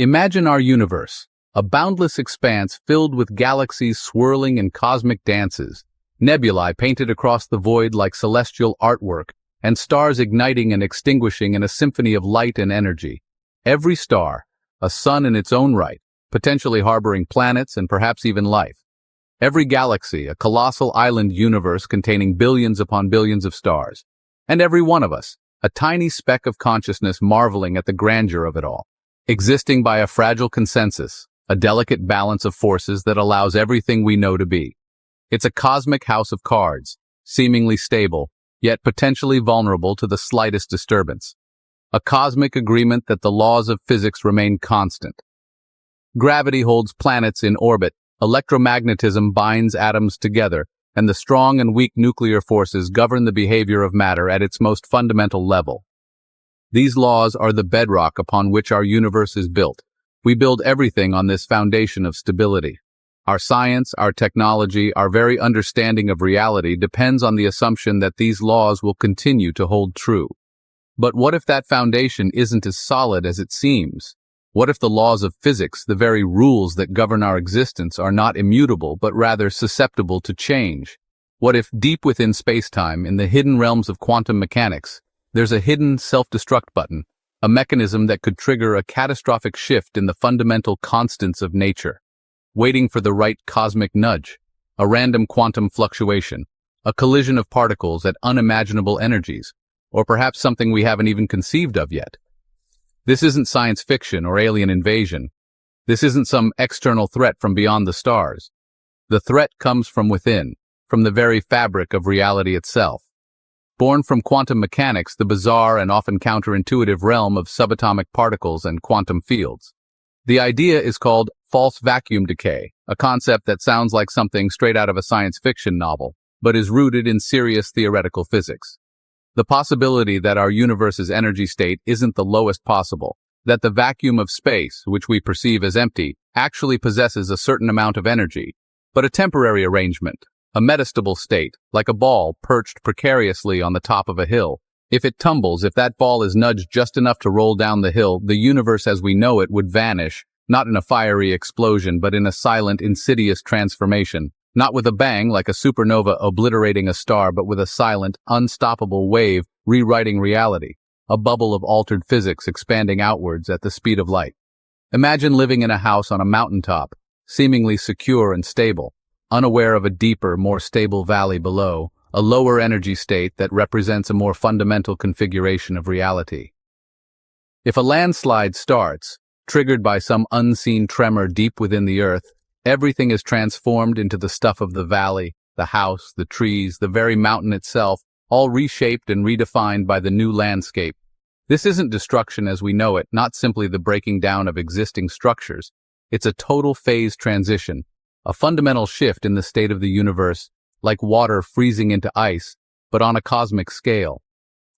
Imagine our universe, a boundless expanse filled with galaxies swirling in cosmic dances, nebulae painted across the void like celestial artwork, and stars igniting and extinguishing in a symphony of light and energy. Every star, a sun in its own right, potentially harboring planets and perhaps even life. Every galaxy, a colossal island universe containing billions upon billions of stars. And every one of us, a tiny speck of consciousness marveling at the grandeur of it all. Existing by a fragile consensus, a delicate balance of forces that allows everything we know to be. It's a cosmic house of cards, seemingly stable, yet potentially vulnerable to the slightest disturbance. A cosmic agreement that the laws of physics remain constant. Gravity holds planets in orbit, electromagnetism binds atoms together, and the strong and weak nuclear forces govern the behavior of matter at its most fundamental level. These laws are the bedrock upon which our universe is built. We build everything on this foundation of stability. Our science, our technology, our very understanding of reality depends on the assumption that these laws will continue to hold true. But what if that foundation isn't as solid as it seems? What if the laws of physics, the very rules that govern our existence, are not immutable but rather susceptible to change? What if deep within space-time, in the hidden realms of quantum mechanics, there's a hidden self-destruct button, a mechanism that could trigger a catastrophic shift in the fundamental constants of nature, waiting for the right cosmic nudge, a random quantum fluctuation, a collision of particles at unimaginable energies, or perhaps something we haven't even conceived of yet. This isn't science fiction or alien invasion. This isn't some external threat from beyond the stars. The threat comes from within, from the very fabric of reality itself. Born from quantum mechanics, the bizarre and often counterintuitive realm of subatomic particles and quantum fields. The idea is called false vacuum decay, a concept that sounds like something straight out of a science fiction novel, but is rooted in serious theoretical physics. The possibility that our universe's energy state isn't the lowest possible, that the vacuum of space, which we perceive as empty, actually possesses a certain amount of energy, but a temporary arrangement, a metastable state, like a ball perched precariously on the top of a hill. If it tumbles, if that ball is nudged just enough to roll down the hill, the universe as we know it would vanish, not in a fiery explosion, but in a silent, insidious transformation. Not with a bang like a supernova obliterating a star, but with a silent, unstoppable wave rewriting reality, a bubble of altered physics expanding outwards at the speed of light. Imagine living in a house on a mountaintop, seemingly secure and stable, unaware of a deeper, more stable valley below, a lower energy state that represents a more fundamental configuration of reality. If a landslide starts, triggered by some unseen tremor deep within the earth, everything is transformed into the stuff of the valley, the house, the trees, the very mountain itself, all reshaped and redefined by the new landscape. This isn't destruction as we know it, not simply the breaking down of existing structures. It's a total phase transition, a fundamental shift in the state of the universe, like water freezing into ice, but on a cosmic scale,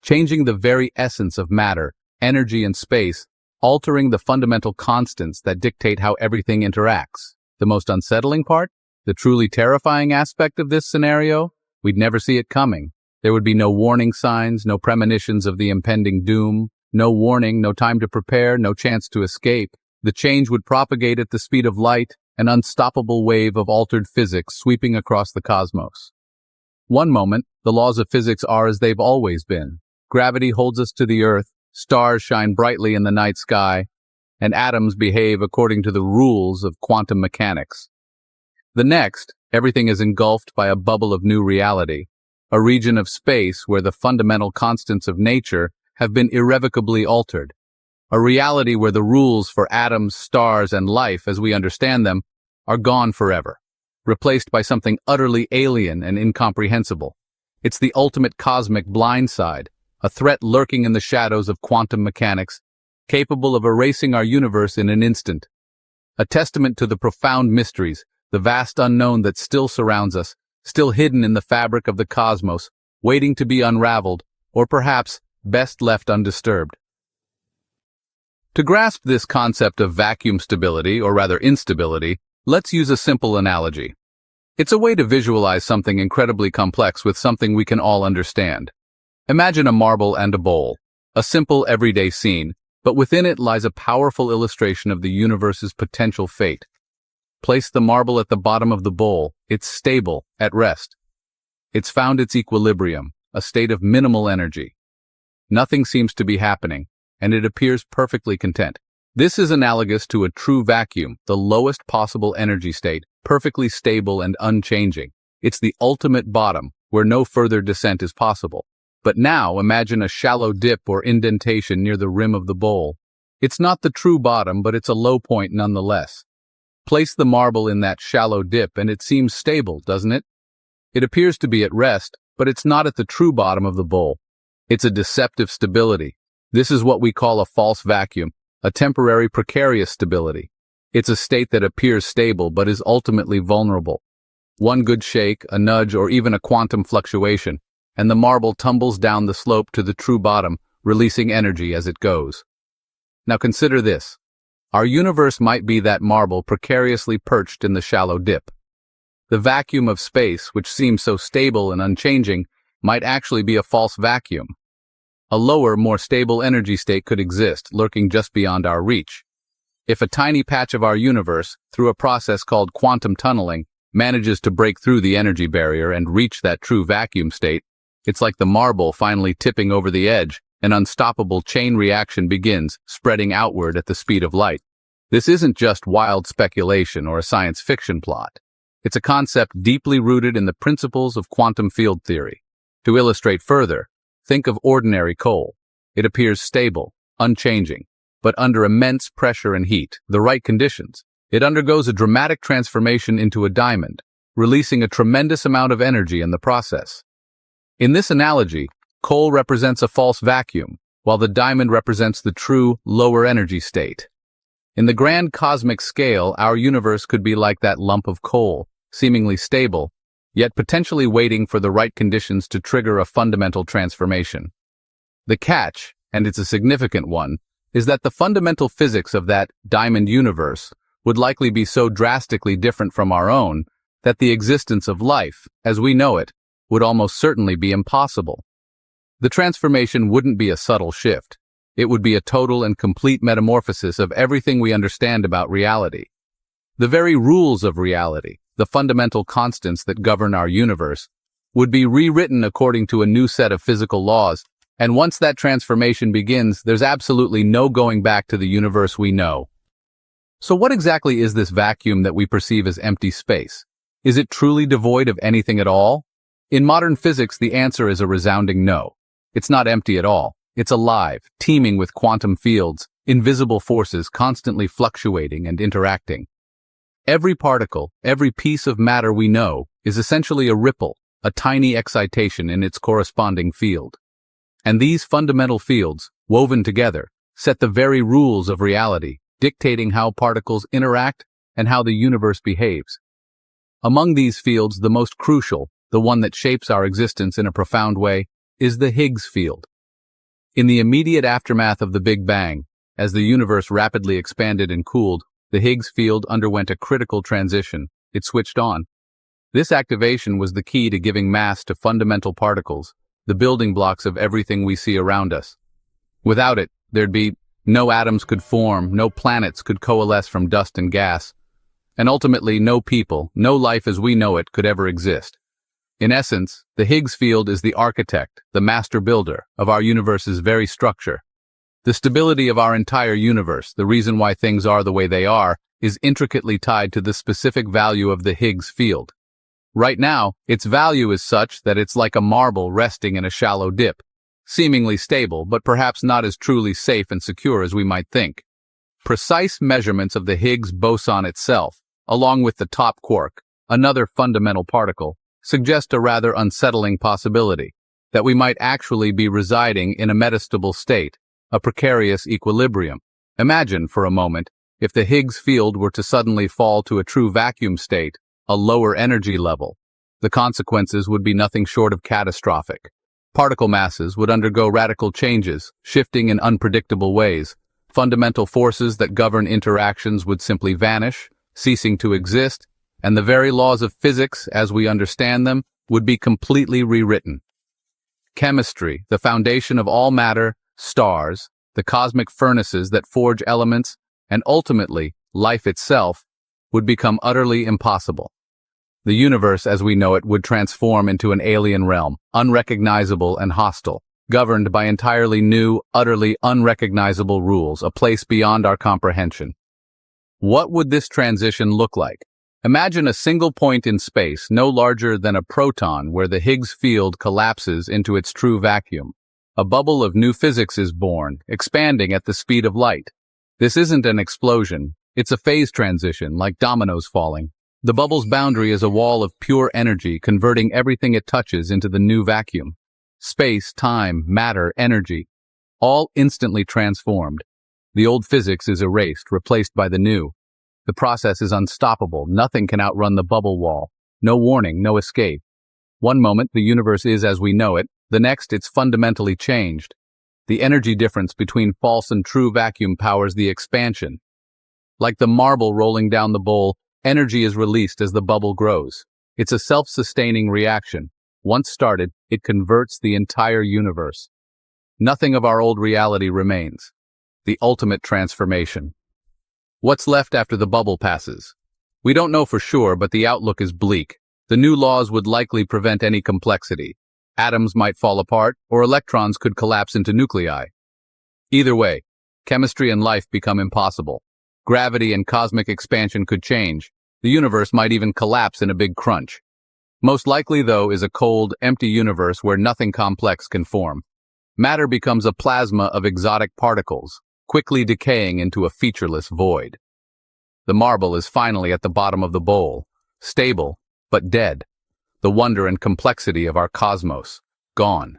changing the very essence of matter, energy, and space, altering the fundamental constants that dictate how everything interacts. The most unsettling part, the truly terrifying aspect of this scenario, we'd never see it coming. There would be no warning signs, no premonitions of the impending doom, no warning, no time to prepare, no chance to escape. The change would propagate at the speed of light, an unstoppable wave of altered physics sweeping across the cosmos. One moment, the laws of physics are as they've always been. Gravity holds us to the earth, stars shine brightly in the night sky, and atoms behave according to the rules of quantum mechanics. The next, everything is engulfed by a bubble of new reality, a region of space where the fundamental constants of nature have been irrevocably altered, a reality where the rules for atoms, stars, and life as we understand them are gone forever, replaced by something utterly alien and incomprehensible. It's the ultimate cosmic blindside, a threat lurking in the shadows of quantum mechanics, capable of erasing our universe in an instant. A testament to the profound mysteries, the vast unknown that still surrounds us, still hidden in the fabric of the cosmos, waiting to be unraveled, or perhaps best left undisturbed. To grasp this concept of vacuum stability, or rather instability, let's use a simple analogy. It's a way to visualize something incredibly complex with something we can all understand. Imagine a marble and a bowl, a simple everyday scene, but within it lies a powerful illustration of the universe's potential fate. Place the marble at the bottom of the bowl. It's stable, at rest. It's found its equilibrium, a state of minimal energy. Nothing seems to be happening, and it appears perfectly content. This is analogous to a true vacuum, the lowest possible energy state, perfectly stable and unchanging. It's the ultimate bottom, where no further descent is possible. But now imagine a shallow dip or indentation near the rim of the bowl. It's not the true bottom, but it's a low point nonetheless. Place the marble in that shallow dip and it seems stable, doesn't it? It appears to be at rest, but it's not at the true bottom of the bowl. It's a deceptive stability. This is what we call a false vacuum, a temporary precarious stability. It's a state that appears stable but is ultimately vulnerable. One good shake, a nudge, or even a quantum fluctuation, and the marble tumbles down the slope to the true bottom, releasing energy as it goes. Now consider this. Our universe might be that marble precariously perched in the shallow dip. The vacuum of space, which seems so stable and unchanging, might actually be a false vacuum. A lower, more stable energy state could exist, lurking just beyond our reach. If a tiny patch of our universe, through a process called quantum tunneling, manages to break through the energy barrier and reach that true vacuum state, it's like the marble finally tipping over the edge. An unstoppable chain reaction begins, spreading outward at the speed of light. This isn't just wild speculation or a science fiction plot. It's a concept deeply rooted in the principles of quantum field theory. To illustrate further, think of ordinary coal. It appears stable, unchanging, but under immense pressure and heat, the right conditions, it undergoes a dramatic transformation into a diamond, releasing a tremendous amount of energy in the process. In this analogy, coal represents a false vacuum, while the diamond represents the true, lower energy state. In the grand cosmic scale, our universe could be like that lump of coal, seemingly stable, yet potentially waiting for the right conditions to trigger a fundamental transformation. The catch, and it's a significant one, is that the fundamental physics of that diamond universe would likely be so drastically different from our own that the existence of life, as we know it, would almost certainly be impossible. The transformation wouldn't be a subtle shift. It would be a total and complete metamorphosis of everything we understand about reality. The very rules of reality, the fundamental constants that govern our universe, would be rewritten according to a new set of physical laws, and once that transformation begins, there's absolutely no going back to the universe we know. So what exactly is this vacuum that we perceive as empty space? Is it truly devoid of anything at all? In modern physics, the answer is a resounding no. It's not empty at all. It's alive, teeming with quantum fields, invisible forces constantly fluctuating and interacting. Every particle, every piece of matter we know, is essentially a ripple, a tiny excitation in its corresponding field. And these fundamental fields, woven together, set the very rules of reality, dictating how particles interact and how the universe behaves. Among these fields, the most crucial, the one that shapes our existence in a profound way, is the Higgs field. In the immediate aftermath of the Big Bang, as the universe rapidly expanded and cooled, the Higgs field underwent a critical transition. It switched on. This activation was the key to giving mass to fundamental particles, the building blocks of everything we see around us. Without it, there'd be no atoms could form, no planets could coalesce from dust and gas, and ultimately no people, no life as we know it could ever exist. In essence, the Higgs field is the architect, the master builder, of our universe's very structure. The stability of our entire universe, the reason why things are the way they are, is intricately tied to the specific value of the Higgs field. Right now, its value is such that it's like a marble resting in a shallow dip, seemingly stable, but perhaps not as truly safe and secure as we might think. Precise measurements of the Higgs boson itself, along with the top quark, another fundamental particle, suggest a rather unsettling possibility, that we might actually be residing in a metastable state, a precarious equilibrium. Imagine, for a moment, if the Higgs field were to suddenly fall to a true vacuum state, a lower energy level. The consequences would be nothing short of catastrophic. Particle masses would undergo radical changes, shifting in unpredictable ways. Fundamental forces that govern interactions would simply vanish, ceasing to exist, and the very laws of physics, as we understand them, would be completely rewritten. Chemistry, the foundation of all matter, stars, the cosmic furnaces that forge elements, and ultimately, life itself, would become utterly impossible. The universe as we know it would transform into an alien realm, unrecognizable and hostile, governed by entirely new, utterly unrecognizable rules, a place beyond our comprehension. What would this transition look like? Imagine a single point in space, no larger than a proton, where the Higgs field collapses into its true vacuum. A bubble of new physics is born, expanding at the speed of light. This isn't an explosion, it's a phase transition, like dominoes falling. The bubble's boundary is a wall of pure energy, converting everything it touches into the new vacuum. Space, time, matter, energy, all instantly transformed. The old physics is erased, replaced by the new. The process is unstoppable. Nothing can outrun the bubble wall. No warning, no escape. One moment, the universe is as we know it. The next, it's fundamentally changed. The energy difference between false and true vacuum powers the expansion. Like the marble rolling down the bowl, energy is released as the bubble grows. It's a self-sustaining reaction. Once started, it converts the entire universe. Nothing of our old reality remains. The ultimate transformation. What's left after the bubble passes? We don't know for sure, but the outlook is bleak. The new laws would likely prevent any complexity. Atoms might fall apart, or electrons could collapse into nuclei. Either way, chemistry and life become impossible. Gravity and cosmic expansion could change. The universe might even collapse in a big crunch. Most likely, though, is a cold, empty universe where nothing complex can form. Matter becomes a plasma of exotic particles, quickly decaying into a featureless void. The marble is finally at the bottom of the bowl, stable, but dead. The wonder and complexity of our cosmos, gone.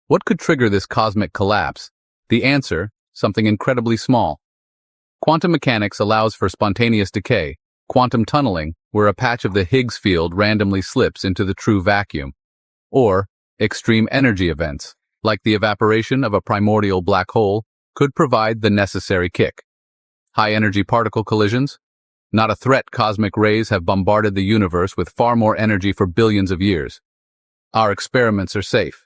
What could trigger this cosmic collapse? The answer, something incredibly small. Quantum mechanics allows for spontaneous decay, quantum tunneling, where a patch of the Higgs field randomly slips into the true vacuum. Or, extreme energy events, like the evaporation of a primordial black hole, could provide the necessary kick. High-energy particle collisions? Not a threat. Cosmic rays have bombarded the universe with far more energy for billions of years. Our experiments are safe.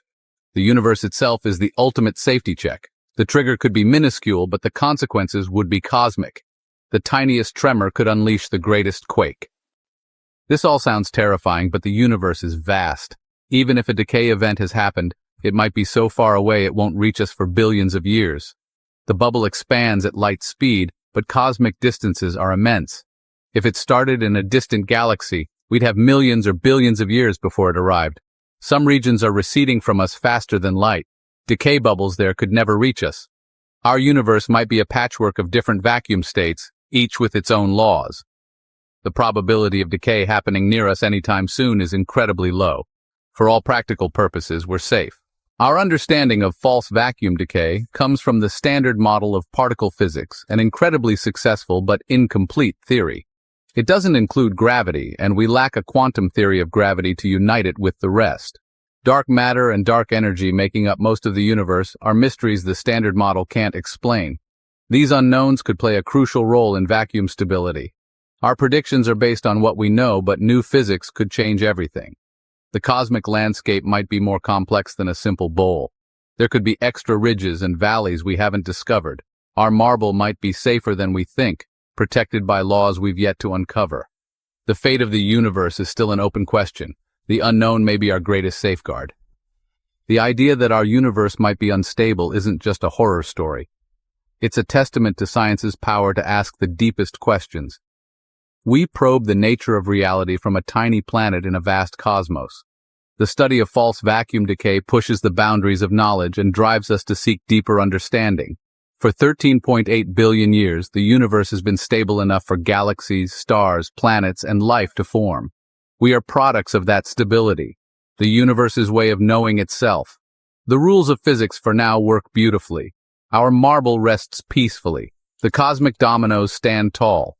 The universe itself is the ultimate safety check. The trigger could be minuscule, but the consequences would be cosmic. The tiniest tremor could unleash the greatest quake. This all sounds terrifying, but the universe is vast. Even if a decay event has happened, it might be so far away it won't reach us for billions of years. The bubble expands at light speed, but cosmic distances are immense. If it started in a distant galaxy, we'd have millions or billions of years before it arrived. Some regions are receding from us faster than light. Decay bubbles there could never reach us. Our universe might be a patchwork of different vacuum states, each with its own laws. The probability of decay happening near us anytime soon is incredibly low. For all practical purposes, we're safe. Our understanding of false vacuum decay comes from the standard model of particle physics, an incredibly successful but incomplete theory. It doesn't include gravity, and we lack a quantum theory of gravity to unite it with the rest. Dark matter and dark energy making up most of the universe are mysteries the standard model can't explain. These unknowns could play a crucial role in vacuum stability. Our predictions are based on what we know, but new physics could change everything. The cosmic landscape might be more complex than a simple bowl. There could be extra ridges and valleys we haven't discovered. Our marble might be safer than we think, protected by laws we've yet to uncover. The fate of the universe is still an open question. The unknown may be our greatest safeguard. The idea that our universe might be unstable isn't just a horror story. It's a testament to science's power to ask the deepest questions. We probe the nature of reality from a tiny planet in a vast cosmos. The study of false vacuum decay pushes the boundaries of knowledge and drives us to seek deeper understanding. For 13.8 billion years, the universe has been stable enough for galaxies, stars, planets, and life to form. We are products of that stability, the universe's way of knowing itself. The rules of physics for now work beautifully. Our marble rests peacefully. The cosmic dominoes stand tall.